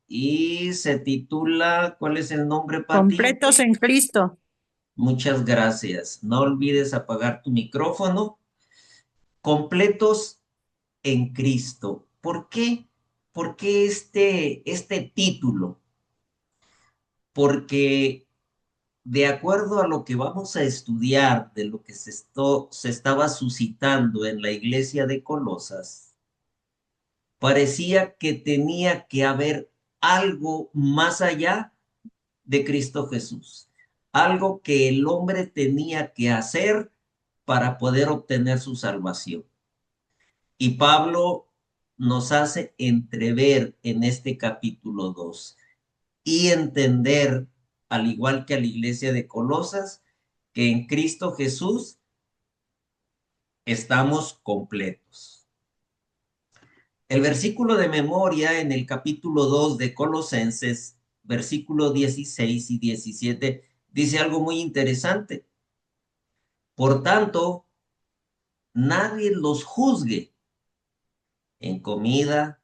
Y se titula, ¿cuál es el nombre, Pati? Completos en Cristo. Muchas gracias. No olvides apagar tu micrófono. Completos en Cristo. ¿Por qué? ¿Por qué este título? Porque de acuerdo a lo que vamos a estudiar, de lo que se estaba suscitando en la iglesia de Colosas, parecía que tenía que haber algo más allá de Cristo Jesús, algo que el hombre tenía que hacer para poder obtener su salvación. Y Pablo nos hace entrever en este capítulo 2 y entender, al igual que a la iglesia de Colosas, que en Cristo Jesús estamos completos. El versículo de memoria en el capítulo 2 de Colosenses, versículo 16 y 17, dice algo muy interesante. Por tanto, nadie los juzgue en comida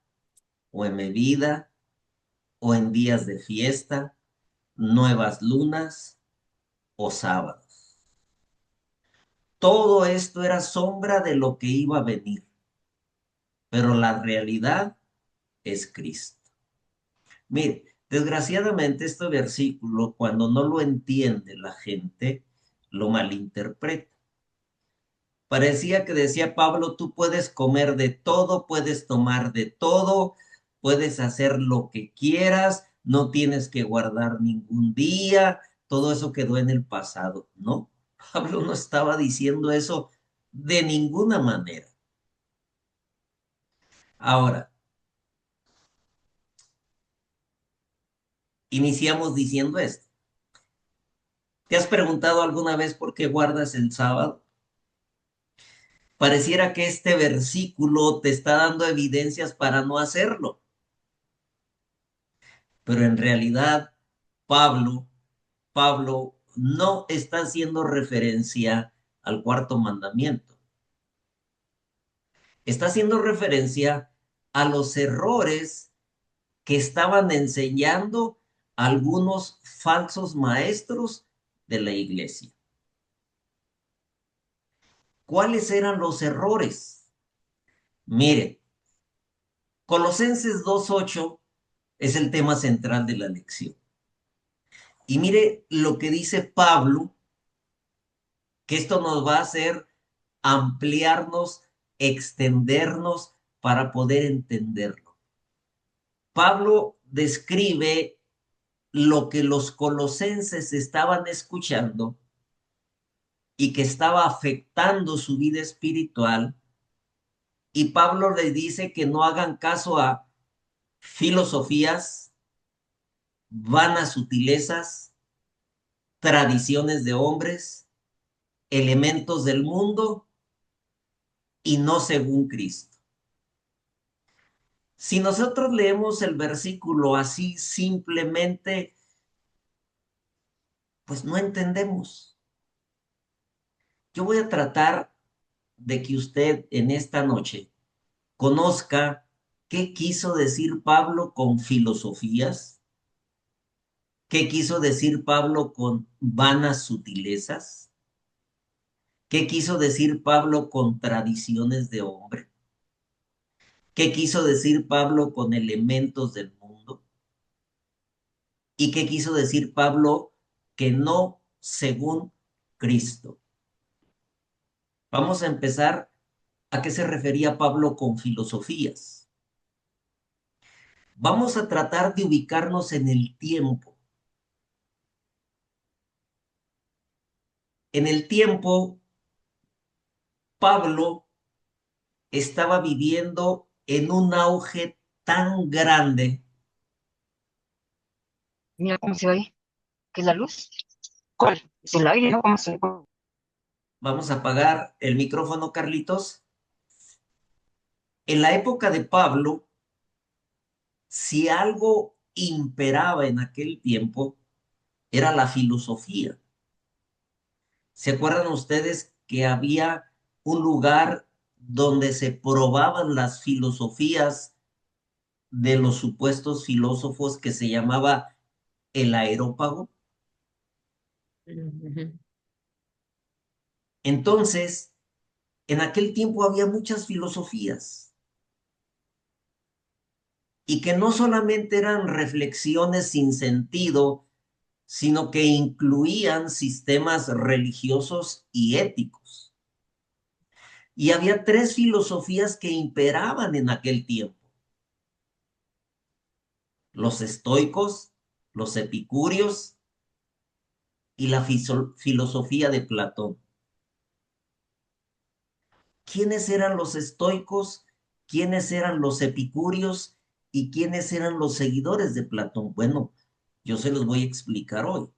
o en bebida o en días de fiesta, nuevas lunas o sábados. Todo esto era sombra de lo que iba a venir, pero la realidad es Cristo. Mire, desgraciadamente este versículo, cuando no lo entiende la gente, lo malinterpreta. Parecía que decía Pablo, tú puedes comer de todo, puedes tomar de todo, puedes hacer lo que quieras, no tienes que guardar ningún día, todo eso quedó en el pasado. No, Pablo no estaba diciendo eso de ninguna manera. Ahora, iniciamos diciendo esto. ¿Te has preguntado alguna vez por qué guardas el sábado? Pareciera que este versículo te está dando evidencias para no hacerlo, pero en realidad Pablo, Pablo no está haciendo referencia al cuarto mandamiento. Está haciendo referencia a los errores que estaban enseñando algunos falsos maestros de la iglesia. ¿Cuáles eran los errores? Miren, Colosenses 2:8 es el tema central de la lección. Y mire lo que dice Pablo, que esto nos va a hacer ampliarnos, extendernos para poder entenderlo. Pablo describe lo que los colosenses estaban escuchando y que estaba afectando su vida espiritual. Y Pablo les dice que no hagan caso a filosofías, vanas sutilezas, tradiciones de hombres, elementos del mundo y no según Cristo. Si nosotros leemos el versículo así simplemente, pues no entendemos. Yo voy a tratar de que usted en esta noche conozca qué quiso decir Pablo con filosofías, qué quiso decir Pablo con vanas sutilezas, qué quiso decir Pablo con tradiciones de hombre, qué quiso decir Pablo con elementos del mundo y qué quiso decir Pablo que no según Cristo. Vamos a empezar a qué se refería Pablo con filosofías. Vamos a tratar de ubicarnos en el tiempo. En el tiempo, Pablo estaba viviendo en un auge tan grande. Mira cómo se ve ahí. ¿Qué es la luz? ¿Cuál? Es el aire, ¿no? ¿Cómo se ve? Vamos a apagar el micrófono, Carlitos. En la época de Pablo, si algo imperaba en aquel tiempo, era la filosofía. ¿Se acuerdan ustedes que había un lugar donde se probaban las filosofías de los supuestos filósofos que se llamaba el Areópago? Ujú. Entonces, en aquel tiempo había muchas filosofías y que no solamente eran reflexiones sin sentido, sino que incluían sistemas religiosos y éticos. Y había tres filosofías que imperaban en aquel tiempo: los estoicos, los epicúreos y la filosofía de Platón. ¿Quiénes eran los estoicos? ¿Quiénes eran los epicúreos? ¿Y quiénes eran los seguidores de Platón? Bueno, yo se los voy a explicar hoy.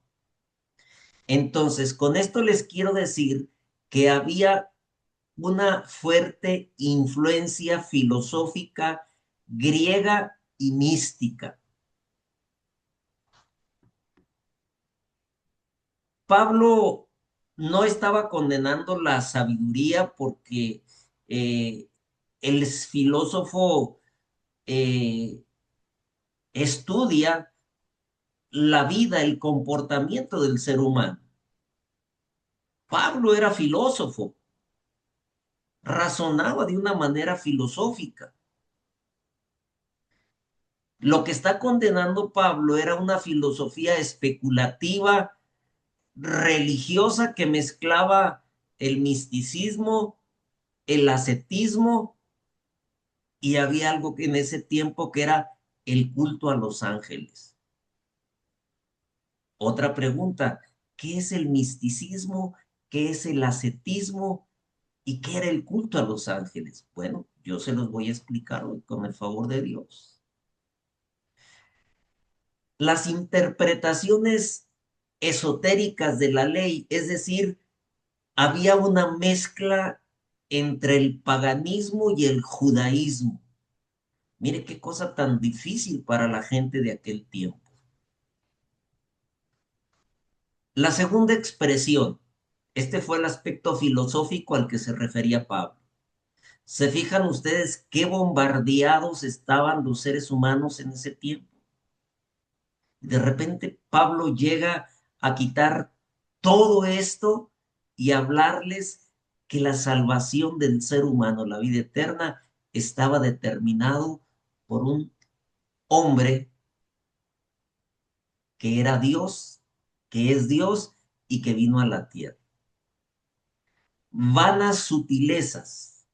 Entonces, con esto les quiero decir que había una fuerte influencia filosófica griega y mística. Pablo no estaba condenando la sabiduría porque eh, el filósofo eh, estudia la vida, el comportamiento del ser humano. Pablo era filósofo, razonaba de una manera filosófica. Lo que está condenando Pablo era una filosofía especulativa, religiosa, que mezclaba el misticismo, el ascetismo, y había algo que en ese tiempo que era el culto a los ángeles. Otra pregunta: ¿qué es el misticismo? ¿Qué es el ascetismo? ¿Y qué era el culto a los ángeles? Bueno, yo se los voy a explicar hoy con el favor de Dios. Las interpretaciones esotéricas de la ley, es decir, había una mezcla entre el paganismo y el judaísmo. Mire qué cosa tan difícil para la gente de aquel tiempo. La segunda expresión, este fue el aspecto filosófico al que se refería Pablo. ¿Se fijan ustedes qué bombardeados estaban los seres humanos en ese tiempo? De repente Pablo llega a quitar todo esto y hablarles que la salvación del ser humano, la vida eterna, estaba determinado por un hombre que era Dios, que es Dios y que vino a la tierra. Vanas sutilezas.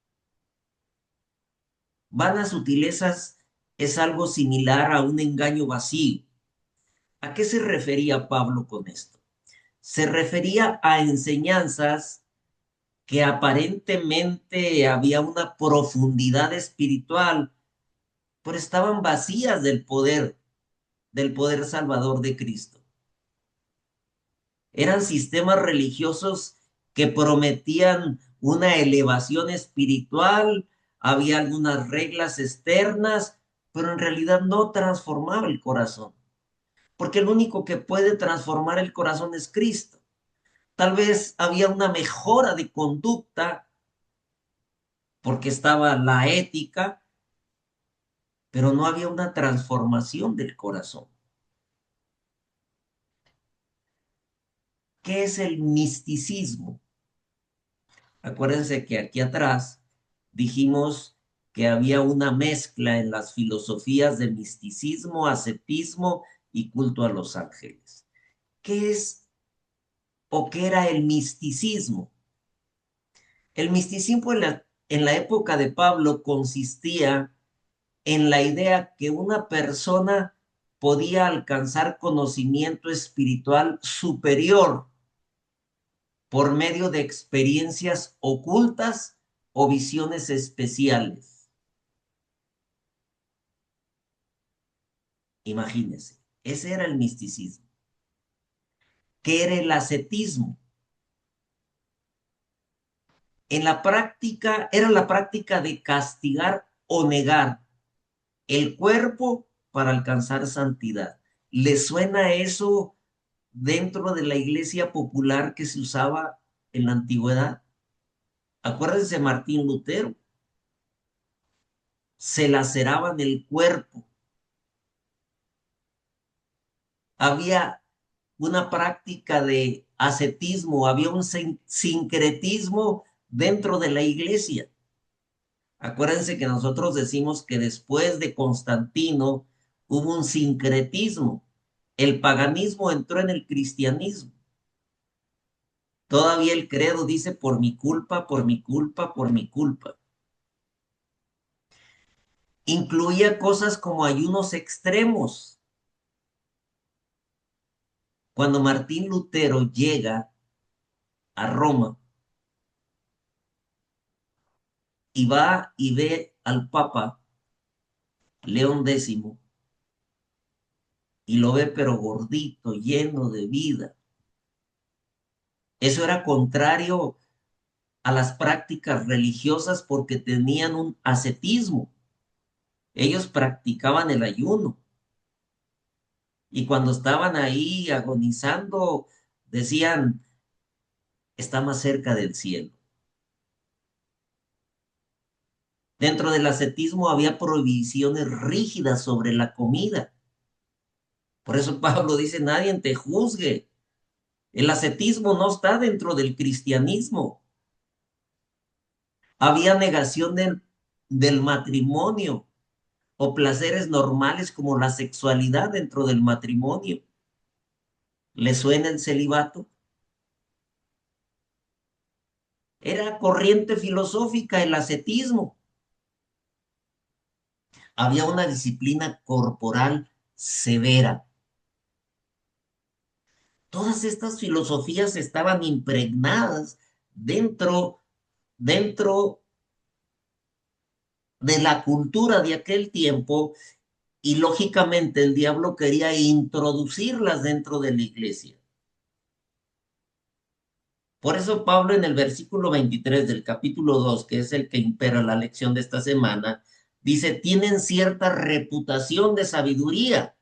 Vanas sutilezas es algo similar a un engaño vacío. ¿A qué se refería Pablo con esto? Se refería a enseñanzas que aparentemente había una profundidad espiritual, pero estaban vacías del poder salvador de Cristo. Eran sistemas religiosos que prometían una elevación espiritual, había algunas reglas externas, pero en realidad no transformaba el corazón, porque el único que puede transformar el corazón es Cristo. Tal vez había una mejora de conducta porque estaba la ética, pero no había una transformación del corazón. ¿Qué es el misticismo? Acuérdense que aquí atrás dijimos que había una mezcla en las filosofías de misticismo, ascetismo y culto a los ángeles. ¿Qué es o qué era el misticismo? El misticismo en la época de Pablo consistía en la idea que una persona podía alcanzar conocimiento espiritual superior por medio de experiencias ocultas o visiones especiales. Imagínense, ese era el misticismo. ¿Qué era el ascetismo? En la práctica, era la práctica de castigar o negar el cuerpo para alcanzar santidad. ¿Le suena eso dentro de la iglesia popular que se usaba en la antigüedad? Acuérdense, Martín Lutero, se laceraban el cuerpo había una práctica de ascetismo, había un sincretismo dentro de la iglesia. Acuérdense que nosotros decimos que después de Constantino hubo un sincretismo. El paganismo entró en el cristianismo. Todavía el credo dice por mi culpa, por mi culpa, por mi culpa. Incluía cosas como ayunos extremos. Cuando Martín Lutero llega a Roma y va y ve al Papa León X y lo ve pero gordito, lleno de vida. Eso era contrario a las prácticas religiosas porque tenían un ascetismo. Ellos practicaban el ayuno y cuando estaban ahí agonizando decían, está más cerca del cielo. Dentro del ascetismo había prohibiciones rígidas sobre la comida. Por eso Pablo dice, nadie te juzgue. El ascetismo no está dentro del cristianismo. Había negación del matrimonio o placeres normales como la sexualidad dentro del matrimonio. ¿Le suena el celibato? Era corriente filosófica el ascetismo. Había una disciplina corporal severa. Todas estas filosofías estaban impregnadas dentro, dentro de la cultura de aquel tiempo y lógicamente el diablo quería introducirlas dentro de la iglesia. Por eso Pablo en el versículo 23 del capítulo 2, que es el que impera la lección de esta semana, dice, tienen cierta reputación de sabiduría.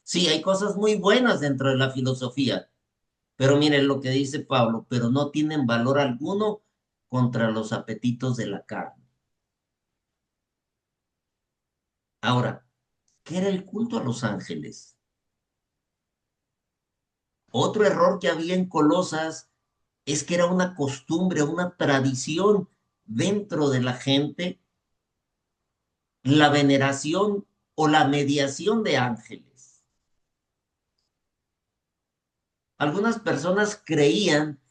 Sí, hay cosas muy buenas dentro de la filosofía, pero miren lo que dice Pablo, pero no tienen valor alguno contra los apetitos de la carne. Ahora, ¿qué era el culto a los ángeles? Otro error que había en Colosas es que era una costumbre, una tradición dentro de la gente, la veneración o la mediación de ángeles. Algunas personas creían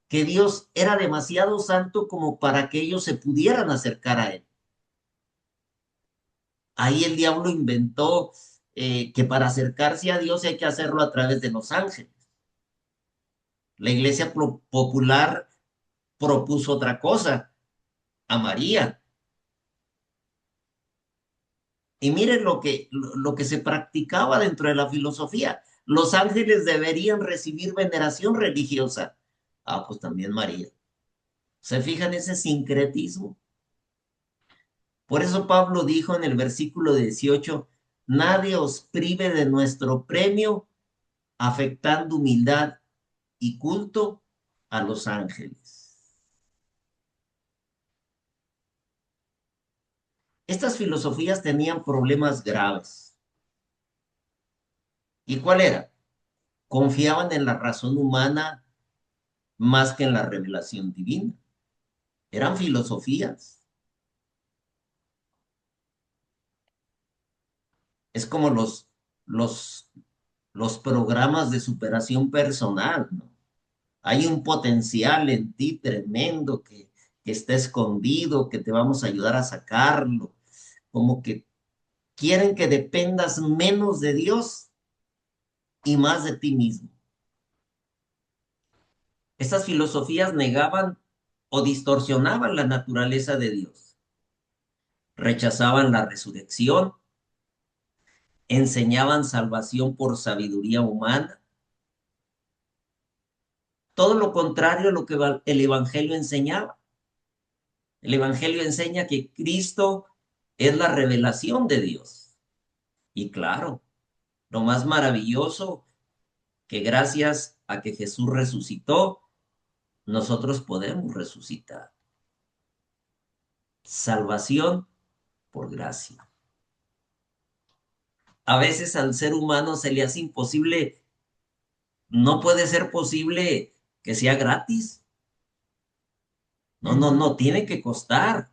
que Dios era demasiado santo como para que ellos se pudieran acercar a él. Ahí el diablo inventó que para acercarse a Dios hay que hacerlo a través de los ángeles. La iglesia popular propuso otra cosa, a María. Y miren lo que se practicaba dentro de la filosofía. Los ángeles deberían recibir veneración religiosa. Ah, pues también María. ¿Se fijan ese sincretismo? Por eso Pablo dijo en el versículo 18, nadie os prive de nuestro premio, afectando humildad y culto a los ángeles. Estas filosofías tenían problemas graves. ¿Y cuál era? Confiaban en la razón humana más que en la revelación divina. Eran filosofías. Es como los, los programas de superación personal, ¿no? Hay un potencial en ti tremendo que está escondido, que te vamos a ayudar a sacarlo. Como que quieren que dependas menos de Dios y más de ti mismo. Estas filosofías negaban o distorsionaban la naturaleza de Dios. Rechazaban la resurrección, enseñaban salvación por sabiduría humana. Todo lo contrario a lo que el Evangelio enseñaba. El Evangelio enseña que Cristo es la revelación de Dios. Y claro, lo más maravilloso, que gracias a que Jesús resucitó, nosotros podemos resucitar. Salvación por gracia. A veces al ser humano se le hace imposible, no puede ser posible que sea gratis. No, no, Ujú. no, tiene que costar.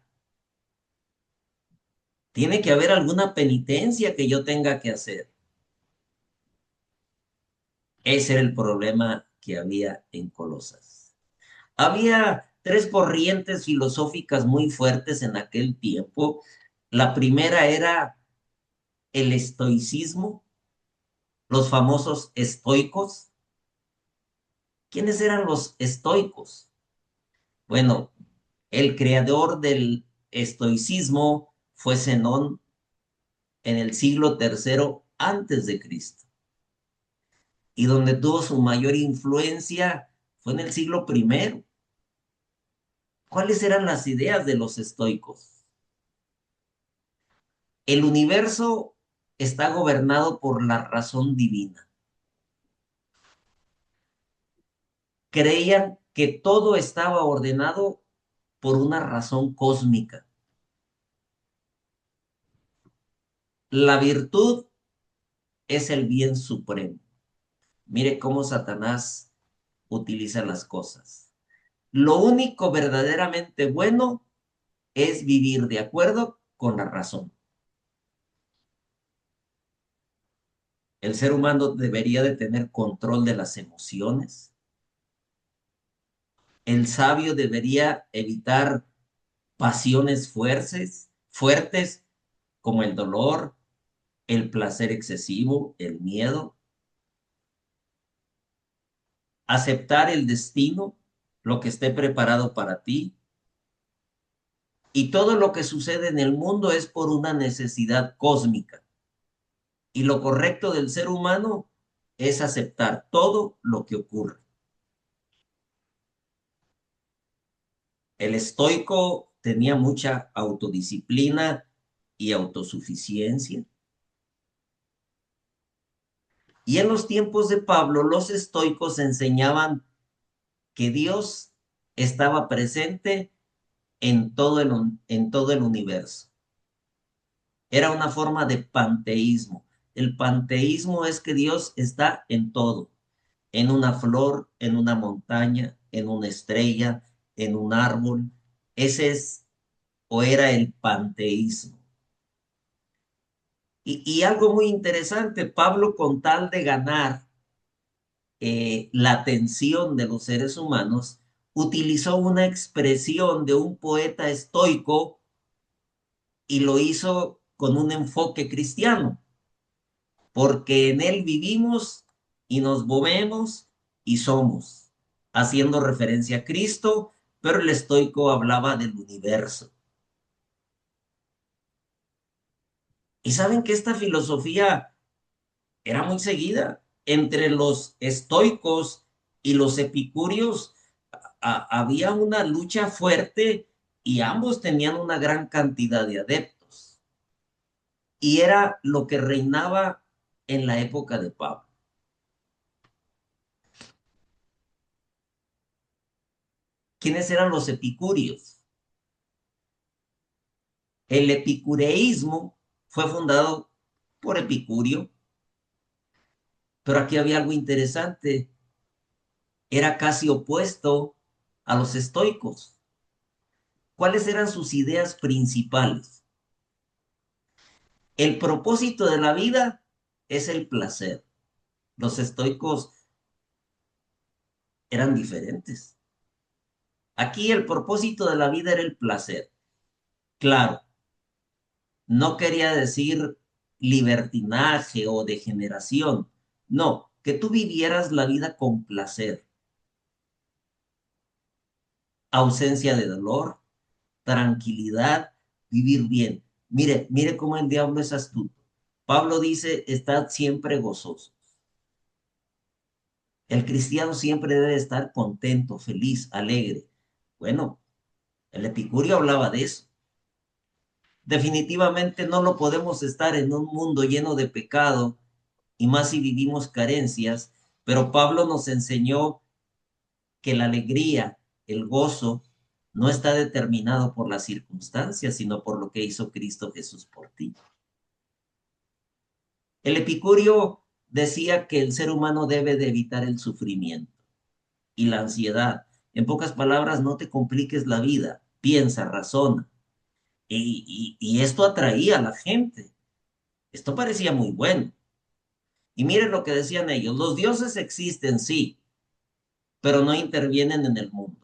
Tiene que haber alguna penitencia que yo tenga que hacer. Ese era el problema que había en Colosas. Había tres corrientes filosóficas muy fuertes en aquel tiempo. La primera era el estoicismo, los famosos estoicos. ¿Quiénes eran los estoicos? Bueno, el creador del estoicismo fue Zenón en el siglo tercero antes de Cristo. Y donde tuvo su mayor influencia fue en el siglo primero. ¿Cuáles eran las ideas de los estoicos? El universo está gobernado por la razón divina. Creían que todo estaba ordenado por una razón cósmica. La virtud es el bien supremo. Mire cómo Satanás utiliza las cosas. Lo único verdaderamente bueno es vivir de acuerdo con la razón. El ser humano debería de tener control de las emociones. El sabio debería evitar pasiones fuertes como el dolor, el placer excesivo, el miedo, aceptar el destino, lo que esté preparado para ti. Y todo lo que sucede en el mundo es por una necesidad cósmica. Y lo correcto del ser humano es aceptar todo lo que ocurre. El estoico tenía mucha autodisciplina y autosuficiencia. Y en los tiempos de Pablo, los estoicos enseñaban que Dios estaba presente en todo el universo. Era una forma de panteísmo. El panteísmo es que Dios está en todo, en una flor, en una montaña, en una estrella, en un árbol. Ese es o era el panteísmo. Y algo muy interesante, Pablo con tal de ganar la atención de los seres humanos, utilizó una expresión de un poeta estoico y lo hizo con un enfoque cristiano, porque en él vivimos y nos movemos y somos, haciendo referencia a Cristo, pero el estoico hablaba del universo. Y saben que esta filosofía era muy seguida entre los estoicos y los epicúreos. Había una lucha fuerte y ambos tenían una gran cantidad de adeptos. Y era lo que reinaba en la época de Pablo. ¿Quiénes eran los epicúreos? El epicureísmo fue fundado por Epicurio, pero aquí había algo interesante. Era casi opuesto a los estoicos. ¿Cuáles eran sus ideas principales? El propósito de la vida es el placer. Los estoicos eran diferentes. Aquí el propósito de la vida era el placer. Claro, no quería decir libertinaje o degeneración. No, que tú vivieras la vida con placer, ausencia de dolor, tranquilidad, vivir bien. Mire, mire cómo el diablo es astuto. Pablo dice, estad siempre gozosos. El cristiano siempre debe estar contento, feliz, alegre. Bueno, el epicurio hablaba de eso. Definitivamente no lo podemos estar en un mundo lleno de pecado y más si vivimos carencias, pero Pablo nos enseñó que la alegría, el gozo, no está determinado por las circunstancias, sino por lo que hizo Cristo Jesús por ti. El epicurio decía que el ser humano debe de evitar el sufrimiento y la ansiedad. En pocas palabras, no te compliques la vida, piensa, razona. Y esto atraía a la gente. Esto parecía muy bueno. Y miren lo que decían ellos, los dioses existen, sí, pero no intervienen en el mundo.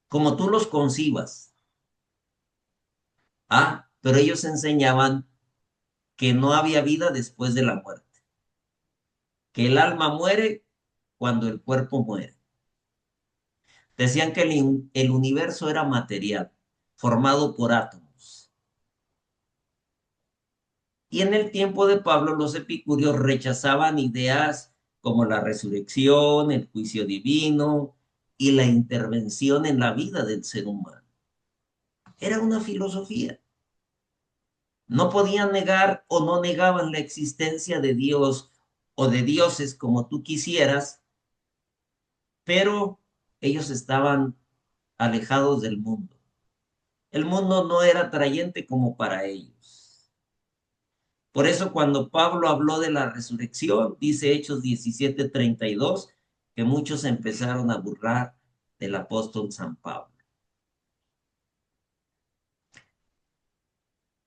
Como tú los concibas. Ah, pero ellos enseñaban que no había vida después de la muerte, que el alma muere cuando el cuerpo muere. Decían que el universo era material, formado por átomos. Y en el tiempo de Pablo, los epicúreos rechazaban ideas como la resurrección, el juicio divino y la intervención en la vida del ser humano. Era una filosofía. No podían negar o no negaban la existencia de Dios o de dioses como tú quisieras, pero ellos estaban alejados del mundo. El mundo no era atrayente como para ellos. Por eso cuando Pablo habló de la resurrección, dice Hechos 17:32, que muchos empezaron a burlar del apóstol San Pablo.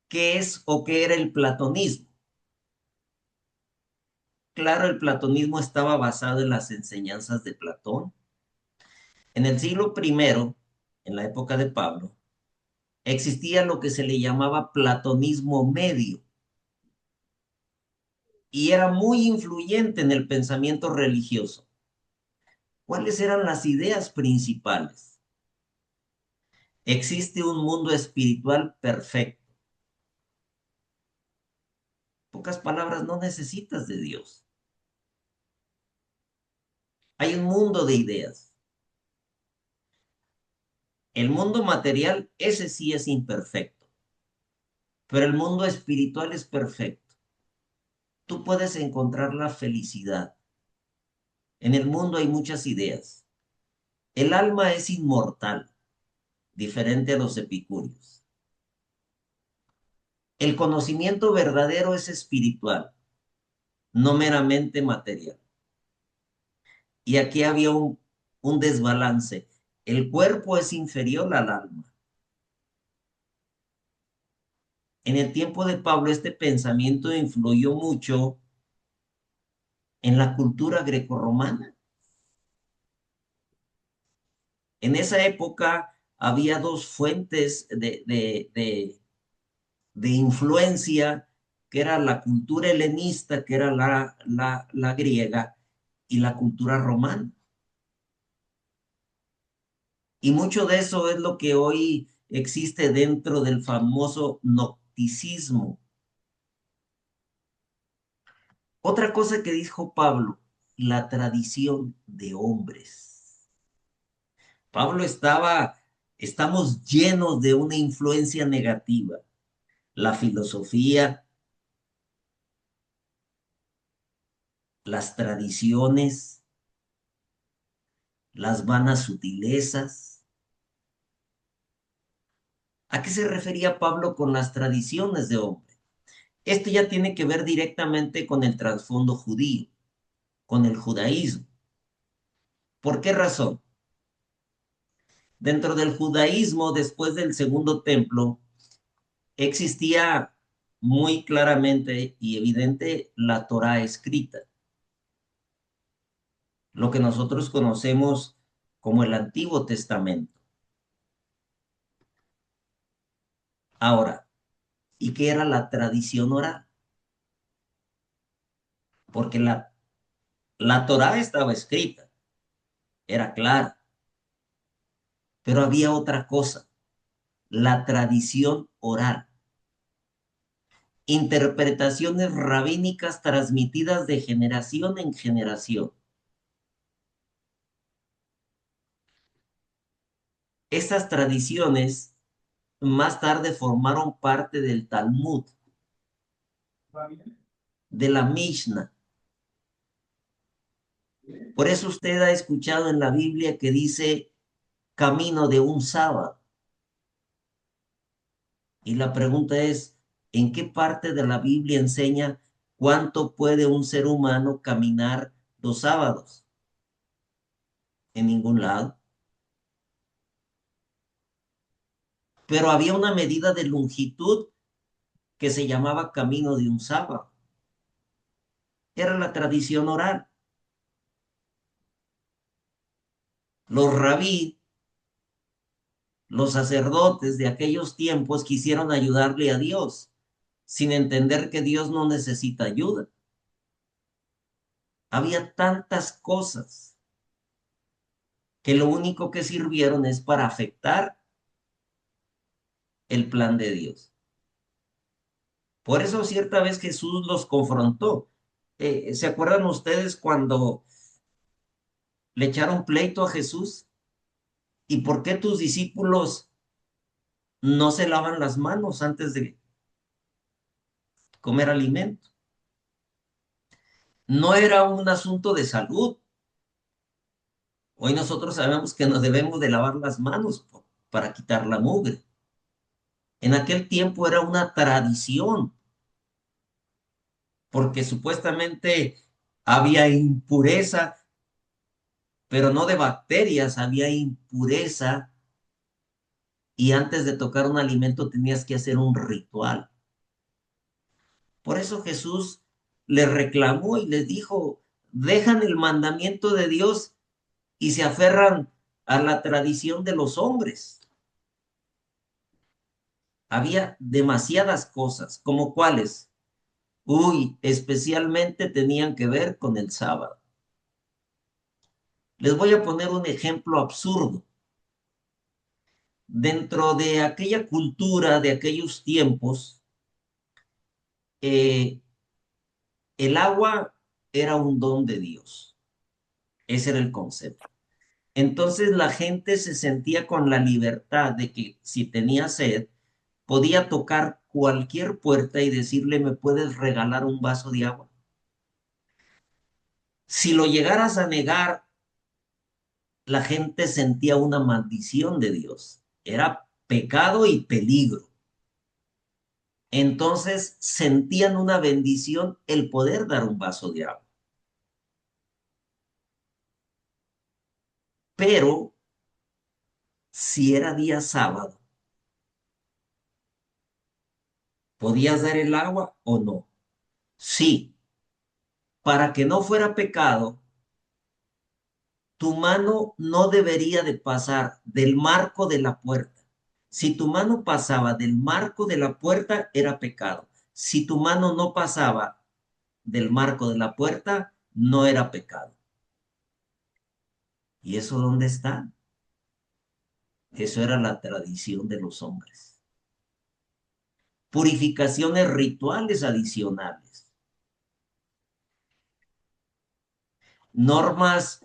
¿Qué es o qué era el platonismo? Claro, el platonismo estaba basado en las enseñanzas de Platón. En el siglo primero, en la época de Pablo, existía lo que se le llamaba platonismo medio y era muy influyente en el pensamiento religioso. ¿Cuáles eran las ideas principales? Existe un mundo espiritual perfecto. En pocas palabras, no necesitas de Dios. Hay un mundo de ideas. El mundo material, ese sí es imperfecto, pero el mundo espiritual es perfecto. Tú puedes encontrar la felicidad. En el mundo hay muchas ideas. El alma es inmortal, diferente a los epicúreos. El conocimiento verdadero es espiritual, no meramente material. Y aquí había un desbalance. El cuerpo es inferior al alma. En el tiempo de Pablo, este pensamiento influyó mucho en la cultura grecorromana. En esa época había dos fuentes de influencia, que era la cultura helenista, que era la griega, y la cultura romana. Y mucho de eso es lo que hoy existe dentro del famoso gnosticismo. Otra cosa que dijo Pablo, la tradición de hombres. Pablo estamos llenos de una influencia negativa. La filosofía, las tradiciones, las vanas sutilezas. ¿A qué se refería Pablo con las tradiciones de hombre? Esto ya tiene que ver directamente con el trasfondo judío, con el judaísmo. ¿Por qué razón? Dentro del judaísmo, después del segundo templo, existía muy claramente y evidente la Torá escrita, lo que nosotros conocemos como el Antiguo Testamento. Ahora, ¿y qué era la tradición oral? Porque la Torá estaba escrita, era clara, pero había otra cosa, la tradición oral, interpretaciones rabínicas transmitidas de generación en generación. Esas tradiciones más tarde formaron parte del Talmud, de la Mishnah. Por eso usted ha escuchado en la Biblia que dice camino de un sábado. Y la pregunta es, ¿en qué parte de la Biblia enseña ¿Cuánto puede un ser humano caminar los sábados? En ningún lado. Pero había una medida de longitud que se llamaba camino de un sábado. Era la tradición oral. Los rabí, los sacerdotes de aquellos tiempos quisieron ayudarle a Dios, sin entender que Dios no necesita ayuda. Había tantas cosas que lo único que sirvieron es para afectar el plan de Dios. Por eso cierta vez Jesús los confrontó. ¿Se acuerdan ustedes cuando le echaron pleito a Jesús? ¿Y por qué tus discípulos no se lavan las manos antes de comer alimento? No era un asunto de salud. Hoy nosotros sabemos que nos debemos de lavar las manos para quitar la mugre. En aquel tiempo era una tradición, porque supuestamente había impureza, pero no de bacterias, había impureza y antes de tocar un alimento tenías que hacer un ritual. Por eso Jesús les reclamó y les dijo, dejan el mandamiento de Dios y se aferran a la tradición de los hombres. Había demasiadas cosas, como cuáles. Uy, especialmente tenían que ver con el sábado. Les voy a poner un ejemplo absurdo. Dentro de aquella cultura, de aquellos tiempos, eh, el agua era un don de Dios. Ese era el concepto. Entonces la gente se sentía con la libertad de que si tenía sed, podía tocar cualquier puerta y decirle, ¿me puedes regalar un vaso de agua? Si lo llegaras a negar, la gente sentía una maldición de Dios. Era pecado y peligro. Entonces sentían una bendición el poder dar un vaso de agua. Pero si era día sábado, ¿podías dar el agua o no? Sí, para que no fuera pecado, tu mano no debería de pasar del marco de la puerta. Si tu mano pasaba del marco de la puerta, era pecado. Si tu mano no pasaba del marco de la puerta, no era pecado. ¿Y eso dónde está? Eso era la tradición de los hombres. Purificaciones rituales adicionales. Normas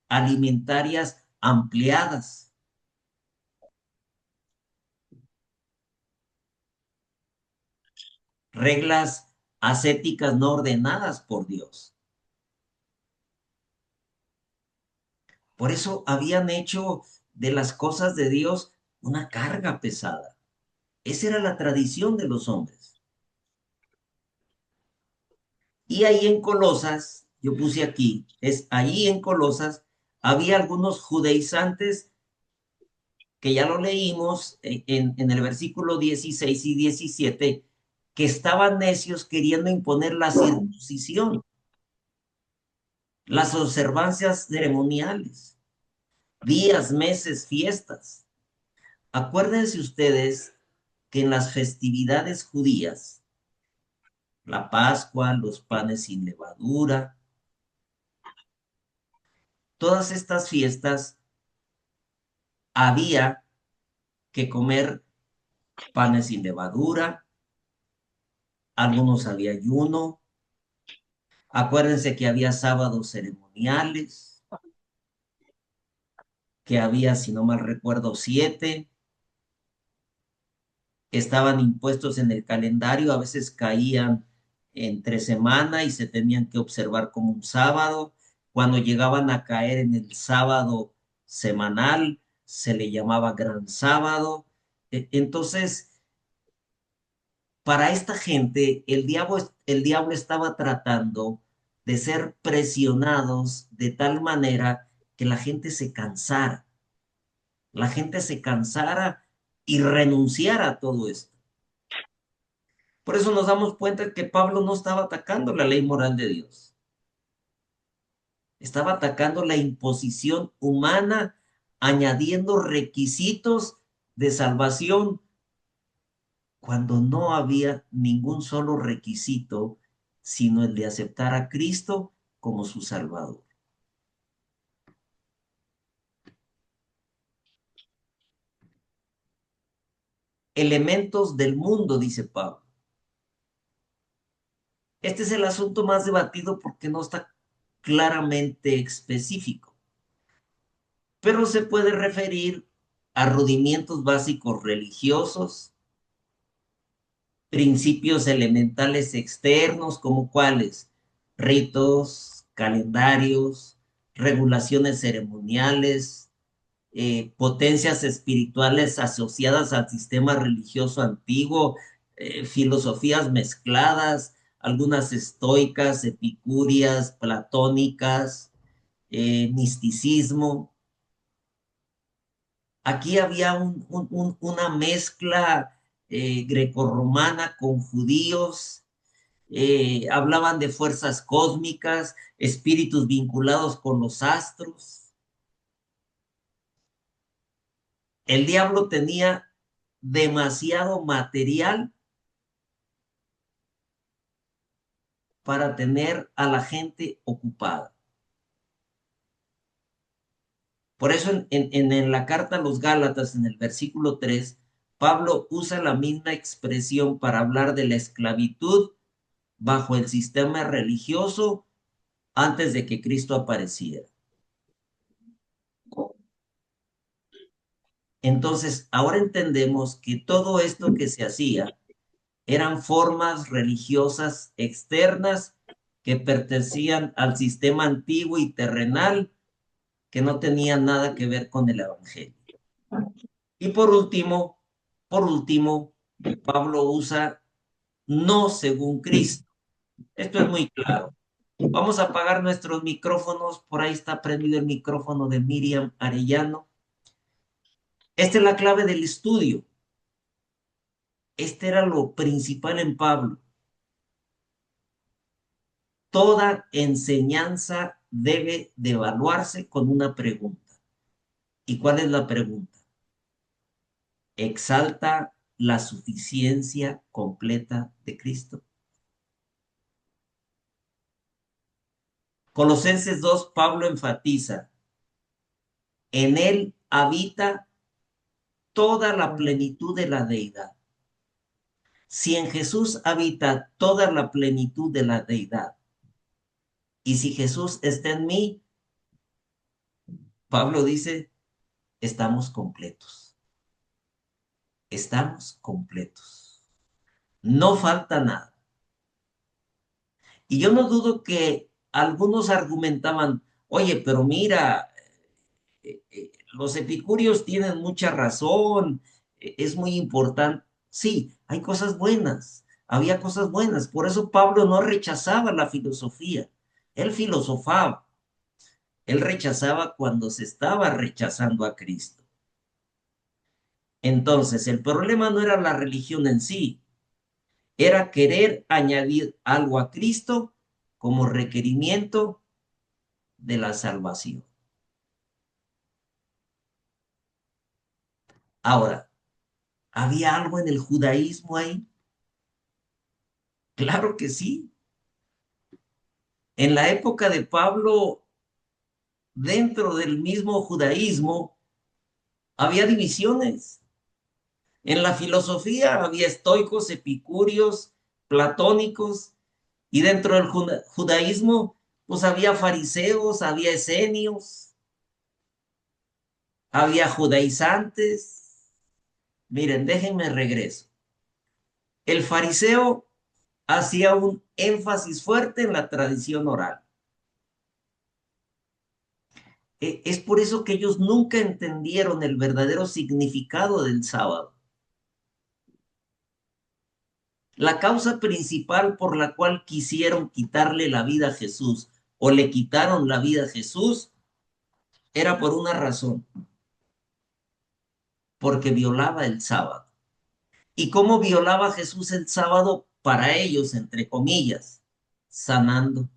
alimentarias ampliadas. Reglas ascéticas no ordenadas por Dios. Por eso habían hecho de las cosas de Dios una carga pesada. Esa era la tradición de los hombres. Y ahí en Colosas, yo puse aquí, es ahí en Colosas, había algunos judaizantes que ya lo leímos en el versículo 16 y 17, que estaban necios queriendo imponer la circuncisión, las observancias ceremoniales, días, meses, fiestas. Acuérdense ustedes que en las festividades judías, la Pascua, los panes sin levadura, todas estas fiestas había que comer panes sin levadura, algunos había ayuno. Acuérdense que había sábados ceremoniales, que había, si no mal recuerdo, 7, estaban impuestos en el calendario, a veces caían entre semana y se tenían que observar como un sábado. Cuando llegaban a caer en el sábado semanal, se le llamaba gran sábado. Entonces, Para esta gente, el diablo estaba tratando de ser presionados de tal manera que la gente se cansara y renunciara a todo esto. Por eso nos damos cuenta que Pablo no estaba atacando la ley moral de Dios, estaba atacando la imposición humana, añadiendo requisitos de salvación cuando no había ningún solo requisito, sino el de aceptar a Cristo como su Salvador. Elementos del mundo, dice Pablo. Este es el asunto más debatido porque no está claramente específico, pero se puede referir a rudimientos básicos religiosos, principios elementales externos, como cuáles: ritos, calendarios, regulaciones ceremoniales, potencias espirituales asociadas al sistema religioso antiguo, filosofías mezcladas, algunas estoicas, epicúreas, platónicas, misticismo. Aquí había una mezcla grecorromana con judíos, hablaban de fuerzas cósmicas, espíritus vinculados con los astros. El diablo tenía demasiado material para tener a la gente ocupada. Por eso en la carta a los Gálatas, en el versículo 3, Pablo usa la misma expresión para hablar de la esclavitud bajo el sistema religioso antes de que Cristo apareciera. Entonces, ahora entendemos que todo esto que se hacía eran formas religiosas externas que pertenecían al sistema antiguo y terrenal que no tenían nada que ver con el evangelio. Y por último, Pablo usa no según Cristo. Esto es muy claro. Vamos a apagar nuestros micrófonos. Por ahí está prendido el micrófono de Miriam Arellano. Esta es la clave del estudio. Este era lo principal en Pablo. Toda enseñanza debe de evaluarse con una pregunta. ¿Y cuál es la pregunta? ¿Exalta la suficiencia completa de Cristo? Colosenses 2, Pablo enfatiza: en él habita toda la plenitud de la deidad. Si en Jesús habita toda la plenitud de la deidad, y si Jesús está en mí, Pablo dice, estamos completos. Estamos completos. No falta nada. Y yo no dudo que algunos argumentaban, oye, pero mira, los epicúreos tienen mucha razón, es muy importante. Sí, hay cosas buenas, había cosas buenas. Por eso Pablo no rechazaba la filosofía, él filosofaba, él rechazaba cuando se estaba rechazando a Cristo. Entonces, el problema no era la religión en sí, era querer añadir algo a Cristo como requerimiento de la salvación. Ahora, ¿había algo en el judaísmo ahí? Claro que sí. En la época de Pablo, dentro del mismo judaísmo, había divisiones. En la filosofía había estoicos, epicúreos, platónicos, y dentro del judaísmo, pues había fariseos, había esenios, había judaizantes. Miren, déjenme regreso. El fariseo hacía un énfasis fuerte en la tradición oral. Es por eso que ellos nunca entendieron el verdadero significado del sábado. La causa principal por la cual quisieron quitarle la vida a Jesús o le quitaron la vida a Jesús era por una razón, porque violaba el sábado. ¿Y cómo violaba Jesús el sábado para ellos, entre comillas? Sanando.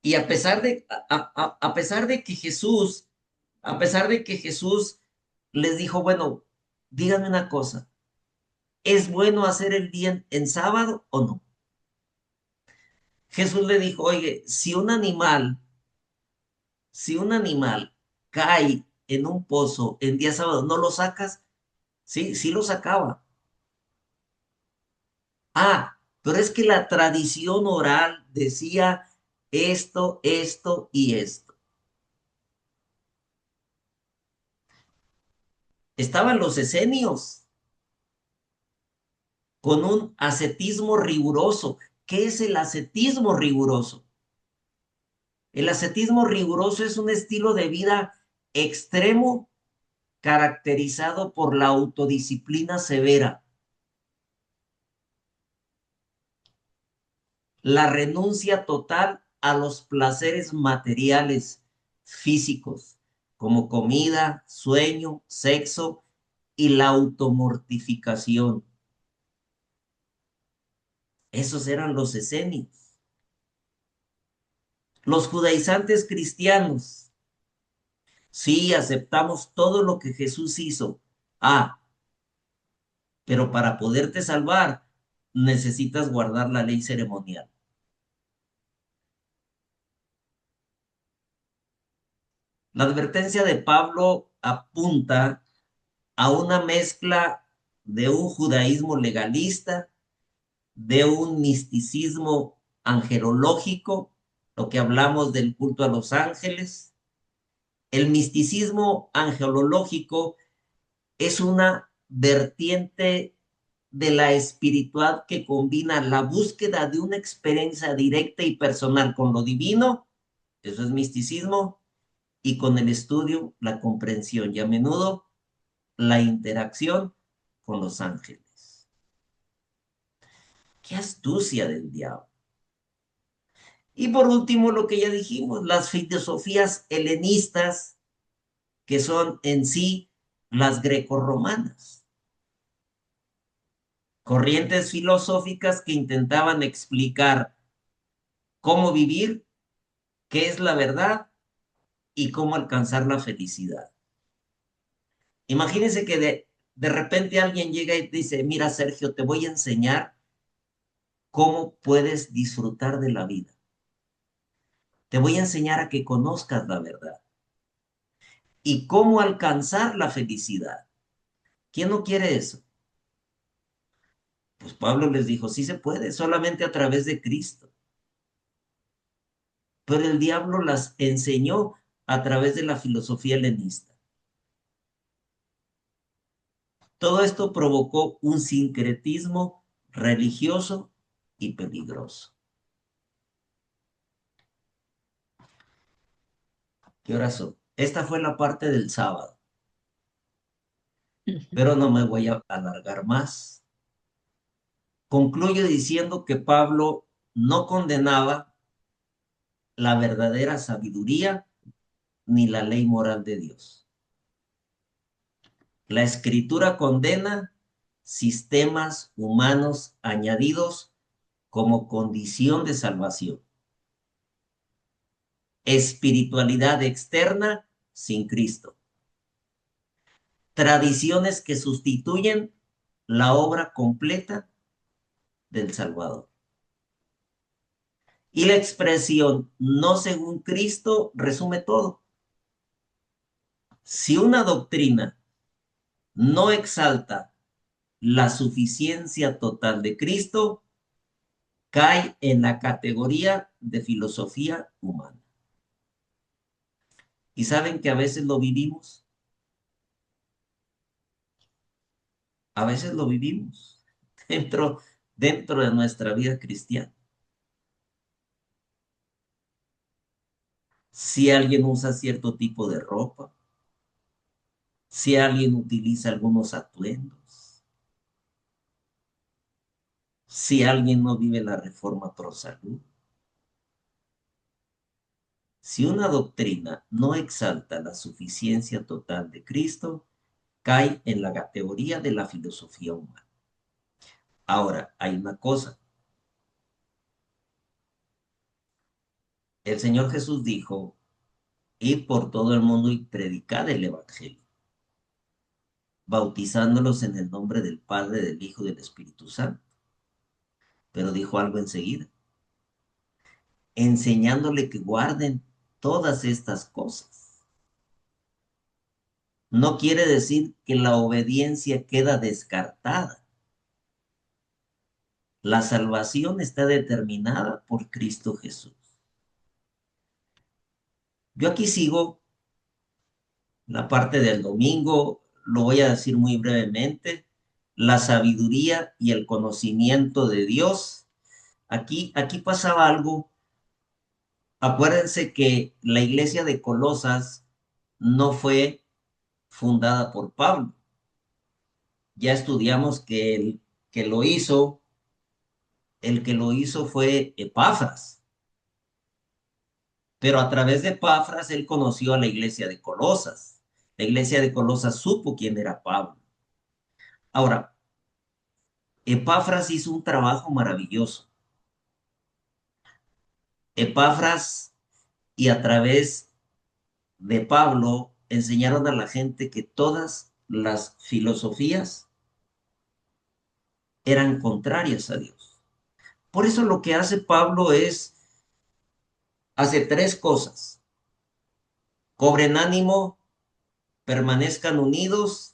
Y a pesar de que Jesús les dijo, bueno, díganme una cosa, ¿es bueno hacer el bien en sábado o no? Jesús le dijo, oye, si un animal cae en un pozo en día sábado, ¿no lo sacas? Sí, sí lo sacaba. Ah, pero es que la tradición oral decía esto, esto y esto. Estaban los esenios con un ascetismo riguroso. ¿Qué es el ascetismo riguroso? El ascetismo riguroso es un estilo de vida extremo caracterizado por la autodisciplina severa, la renuncia total a los placeres materiales físicos, como comida, sueño, sexo y la automortificación. Esos eran los esenios. Los judaizantes cristianos, sí, aceptamos todo lo que Jesús hizo. Ah, pero para poderte salvar, necesitas guardar la ley ceremonial. La advertencia de Pablo apunta a una mezcla de un judaísmo legalista, de un misticismo angelológico, lo que hablamos del culto a los ángeles. El misticismo angelológico es una vertiente de la espiritualidad que combina la búsqueda de una experiencia directa y personal con lo divino, eso es misticismo, y con el estudio, la comprensión y a menudo la interacción con los ángeles. Qué astucia del diablo. Y por último, lo que ya dijimos, las filosofías helenistas, que son en sí las grecorromanas. Corrientes filosóficas que intentaban explicar cómo vivir, qué es la verdad y cómo alcanzar la felicidad. Imagínense que de repente alguien llega y dice, mira Sergio, te voy a enseñar cómo puedes disfrutar de la vida. Te voy a enseñar a que conozcas la verdad y cómo alcanzar la felicidad. ¿Quién no quiere eso? Pues Pablo les dijo, sí se puede, solamente a través de Cristo. Pero el diablo las enseñó a través de la filosofía helenista. Todo esto provocó un sincretismo religioso y peligroso. ¿Qué horas son? Esta fue la parte del sábado, pero no me voy a alargar más. Concluyo diciendo que Pablo no condenaba la verdadera sabiduría ni la ley moral de Dios. La escritura condena sistemas humanos añadidos como condición de salvación. Espiritualidad externa sin Cristo. Tradiciones que sustituyen la obra completa del Salvador. Y la expresión no según Cristo resume todo. Si una doctrina no exalta la suficiencia total de Cristo, cae en la categoría de filosofía humana. Y saben que a veces lo vivimos, a veces lo vivimos dentro de nuestra vida cristiana. Si alguien usa cierto tipo de ropa, si alguien utiliza algunos atuendos, si alguien no vive la reforma pro salud. Si una doctrina no exalta la suficiencia total de Cristo, cae en la categoría de la filosofía humana. Ahora, hay una cosa. El Señor Jesús dijo, id por todo el mundo y predicad el Evangelio, bautizándolos en el nombre del Padre, del Hijo y del Espíritu Santo. Pero dijo algo enseguida, enseñándole que guarden todas estas cosas. No quiere decir que la obediencia queda descartada. La salvación está determinada por Cristo Jesús. Yo aquí sigo la parte del domingo, lo voy a decir muy brevemente, la sabiduría y el conocimiento de Dios. Aquí pasaba algo. Acuérdense que la iglesia de Colosas no fue fundada por Pablo. Ya estudiamos que el que lo hizo fue Epafras, pero a través de Epafras él conoció a la iglesia de Colosas. La iglesia de Colosas supo quién era Pablo. Ahora, Epafras hizo un trabajo maravilloso. Epafras y a través de Pablo enseñaron a la gente que todas las filosofías eran contrarias a Dios. Por eso lo que hace Pablo hace tres cosas. Cobren ánimo, permanezcan unidos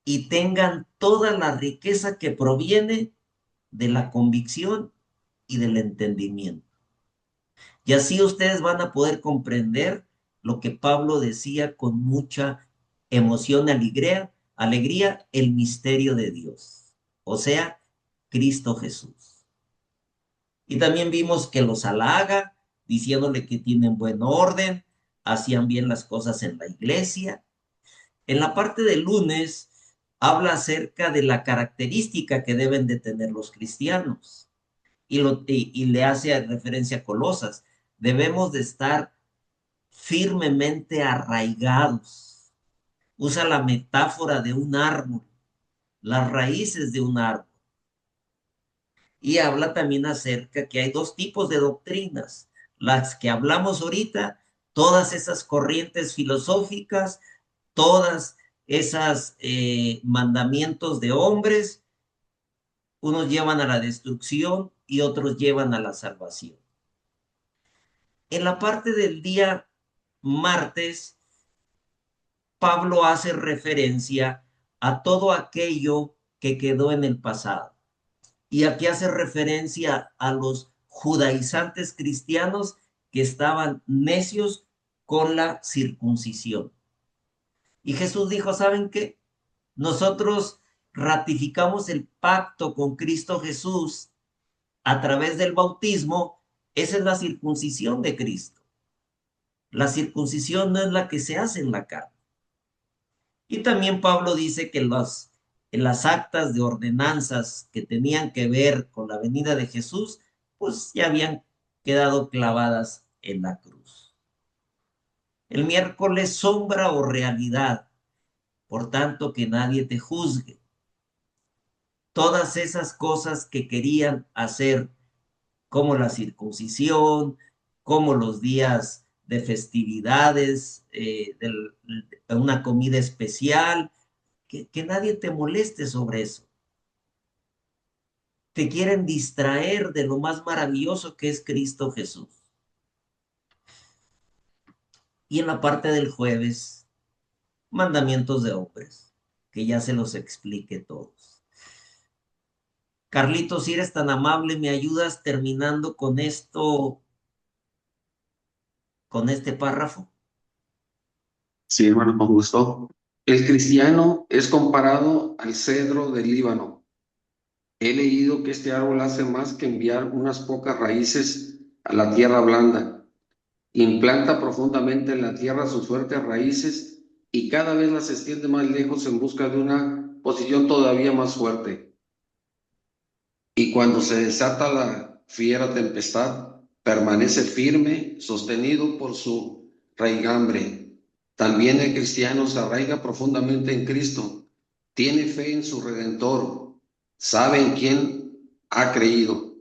y tengan toda la riqueza que proviene de la convicción y del entendimiento. Y así ustedes van a poder comprender lo que Pablo decía con mucha emoción y alegría, el misterio de Dios, o sea, Cristo Jesús. Y también vimos que los halaga, diciéndole que tienen buen orden, hacían bien las cosas en la iglesia. En la parte del lunes habla acerca de la característica que deben de tener los cristianos y le hace referencia a Colosas. Debemos de estar firmemente arraigados. Usa la metáfora de un árbol, las raíces de un árbol. Y habla también acerca que hay dos tipos de doctrinas. Las que hablamos ahorita, todas esas corrientes filosóficas, todas esas mandamientos de hombres, unos llevan a la destrucción y otros llevan a la salvación. En la parte del día martes, Pablo hace referencia a todo aquello que quedó en el pasado. Y aquí hace referencia a los judaizantes cristianos que estaban necios con la circuncisión. Y Jesús dijo, ¿saben qué? Nosotros ratificamos el pacto con Cristo Jesús a través del bautismo. Esa es la circuncisión de Cristo. La circuncisión no es la que se hace en la carne. Y también Pablo dice que en las actas de ordenanzas que tenían que ver con la venida de Jesús, pues ya habían quedado clavadas en la cruz. El miércoles, sombra o realidad, por tanto que nadie te juzgue. Todas esas cosas que querían hacer, como la circuncisión, como los días de festividades, de una comida especial, que nadie te moleste sobre eso. Te quieren distraer de lo más maravilloso que es Cristo Jesús. Y en la parte del jueves, mandamientos de hombres, que ya se los explique todos. Carlitos, si eres tan amable, me ayudas terminando con esto, con este párrafo. Sí, hermano, con gusto. El cristiano es comparado al cedro del Líbano. He leído que este árbol hace más que enviar unas pocas raíces a la tierra blanda. Implanta profundamente en la tierra sus fuertes raíces y cada vez las extiende más lejos en busca de una posición todavía más fuerte. y cuando se desata la fiera tempestad, permanece firme, sostenido por su raigambre. También el cristiano se arraiga profundamente en Cristo, tiene fe en su Redentor, sabe en quién ha creído,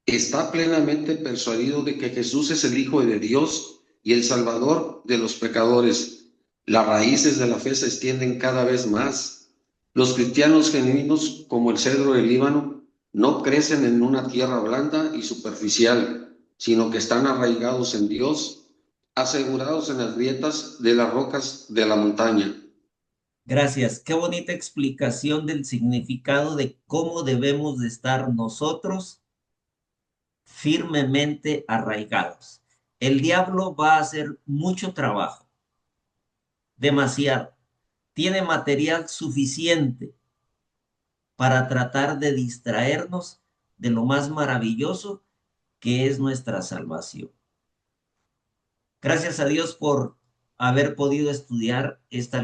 está plenamente persuadido de que Jesús es el Hijo de Dios y el Salvador de los pecadores. Las raíces de la fe se extienden cada vez más. Los cristianos genuinos, como el cedro del Líbano, no crecen en una tierra blanda y superficial, sino que están arraigados en Dios, asegurados en las grietas de las rocas de la montaña. Gracias. Qué bonita explicación del significado de cómo debemos de estar nosotros firmemente arraigados. El diablo va a hacer mucho trabajo, demasiado. Tiene material suficiente para tratar de distraernos de lo más maravilloso que es nuestra salvación. Gracias a Dios por haber podido estudiar esta lección.